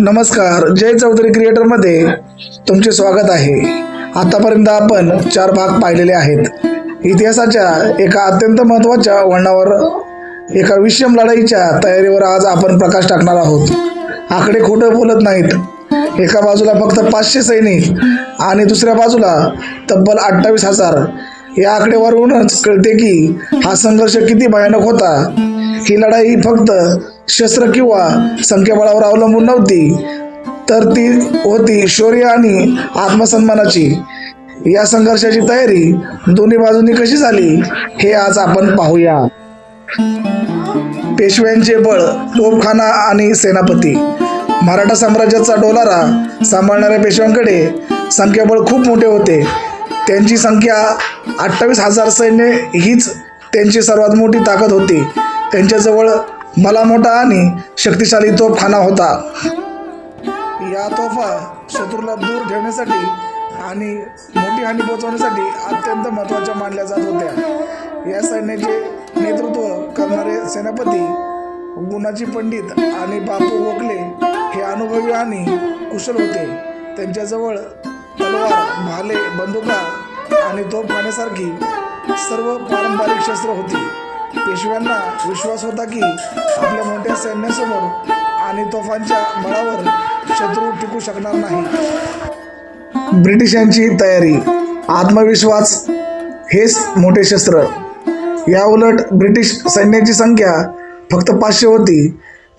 नमस्कार, जय चौधरी क्रिएटरमध्ये तुमचे स्वागत आहे। आतापर्यंत आपण 4 भाग पाहिलेले आहेत। इतिहासाच्या एका अत्यंत महत्त्वाच्या वळणावर एका विषम लढाईच्या तयारीवर आज आपण प्रकाश टाकणार आहोत। आकडे खोटं बोलत नाहीत। एका बाजूला फक्त 500 सैनिक आणि दुसऱ्या बाजूला तब्बल 28,000। या आकडेवारीवरूनच कळते की हा संघर्ष किती भयानक होता। ही लढाई फक्त शस्त्र किंवा संख्याबळावर अवलंबून नव्हती, तर ती होती शौर्य आणि आत्मसन्मानाची। या संघर्षाची तयारी दोन्ही बाजूंनी कशी झाली हे आज आपण पाहूया। पेशव्यांचे बळ, तोफखाना आणि सेनापती। मराठा साम्राज्याचा डोलारा सांभाळणाऱ्या पेशव्यांकडे संख्याबळ खूप मोठे होते। त्यांची संख्या 28,000 सैन्य हीच त्यांची सर्वात मोठी ताकद होती। त्यांच्याजवळ भला मोठा आणि शक्तिशाली तोफखाना होता। या तोफा शत्रूला दूर ठेवण्यासाठी आणि मोठी हानी पोहोचवण्यासाठी अत्यंत महत्त्वाच्या मानल्या जात होत्या। या सैन्याचे नेतृत्व करणारे सेनापती गुणाजी पंडित आणि बापू गोखले हे अनुभवी आणि कुशल होते। त्यांच्याजवळ तलवार, भाले, बंदुका आणि तोफखान्यासारखी सर्व पारंपरिक शस्त्र होती। पेशव्यांना विश्वास होता की आपल्या मोठ्या सैन्यासमोर आणि तोफांच्या बळावर शत्रू टिकू शकणार नाही। ब्रिटिशांची तयारी, आत्मविश्वास हेच मोठे शस्त्र। या उलट ब्रिटिश सैन्याची संख्या फक्त 500 होती।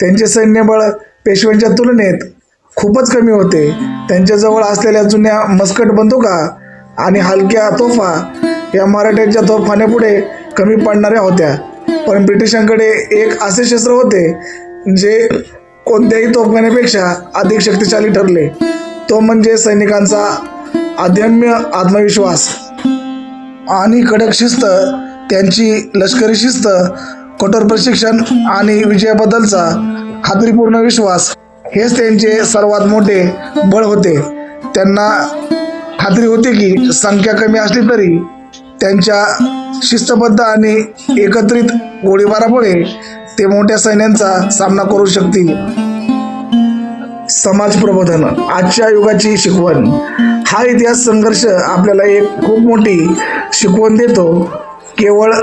त्यांचे सैन्यबळ पेशव्यांच्या तुलनेत खूपच कमी होते। त्यांच्याजवळ असलेल्या जुन्या मस्कट बंदुका आणि हलक्या तोफा या मराठ्यांच्या तोफखान्यापुढे कमी पडणाऱ्या होत्या। पण ब्रिटिशांकडे एक असे शस्त्र होते जे कोणत्याही तोफखान्यापेक्षा अधिक शक्तिशाली ठरले। तो म्हणजे सैनिकांचा अदम्य आत्मविश्वास आणि कडक शिस्त। त्यांची लष्करी शिस्त, कठोर प्रशिक्षण आणि विजयाबद्दलचा खात्रीपूर्ण विश्वास हेच त्यांचे सर्वात मोठे बळ होते। त्यांना खात्री होती की संख्या कमी असली तरी त्यांच्या शिस्तबद्ध आणि एकत्रित गोळीबारामुळे ते मोठ्या सैन्यांचा सामना करू शकतील। समाज प्रबोधन, आजच्या युगाची शिकवण। हा इतिहास संघर्ष आपल्याला एक खूप मोठी शिकवण देतो। केवळ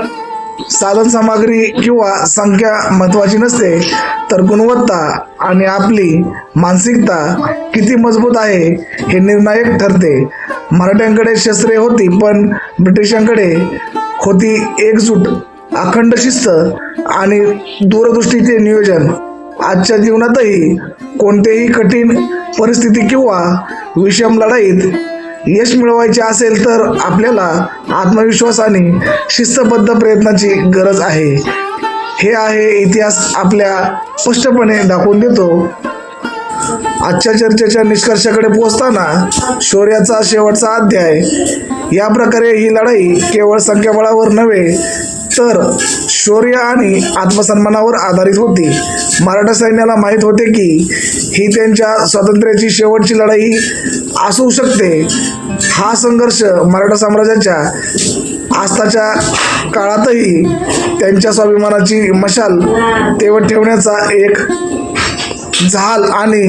साधनसामग्री किंवा संख्या महत्त्वाची नसते, तर गुणवत्ता आणि आपली मानसिकता किती मजबूत आहे हे निर्णायक ठरते। मराठ्यांकडे शस्त्रे होती, पण ब्रिटिशांकडे होती एकजूट, अखंड शिस्त आणि दूरदृष्टीचे नियोजन। आजच्या जीवनातही कोणतेही कठीण परिस्थिती किंवा विषम लढाईत यश मिळवायचे असेल तर आपल्याला आत्मविश्वास आणि शिस्तबद्ध प्रयत्नाची गरज आहे। हे आहे इतिहास आपल्या स्पष्टपणे दाखवून देतो। आजच्या चर्चेच्या निष्कर्षाकडे पोहोचताना शौर्याचा शेवटचा अध्याय। या प्रकारे ही लढाई केवळ संख्याबळावर नव्हे, तर शौर्य आणि आत्मसन्मानावर आधारित होती। मराठा सैन्याला माहीत होते की ही त्यांच्या स्वातंत्र्याची शेवटची लढाई असू शकते। हा संघर्ष मराठा साम्राज्याच्या आस्थाच्या काळातही त्यांच्या स्वाभिमानाची मशाल तेवत ठेवण्याचा एक जहाल आणि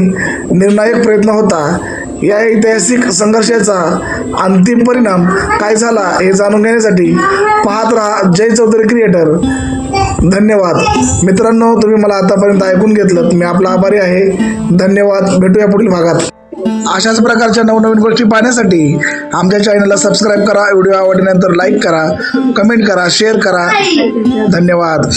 निर्णायक प्रयत्न होता। या ऐतिहासिक संघर्षाचा अंतिम परिणाम काय झाला हे जाणून घेण्यासाठी पाहत रहा जय चौधरी क्रिएटर। धन्यवाद मित्रांनो, तुम्ही मला आतापर्यंत ऐकून घेतलं, मी आपला आभारी आहे। धन्यवाद, भेटूया पुढील भागात। अशाच प्रकारच्या नवनवीन गोष्टी पाहण्यासाठी आमच्या चॅनलला सबस्क्राईब करा। व्हिडिओ आवडल्यानंतर लाईक करा, कमेंट करा, शेअर करा। धन्यवाद।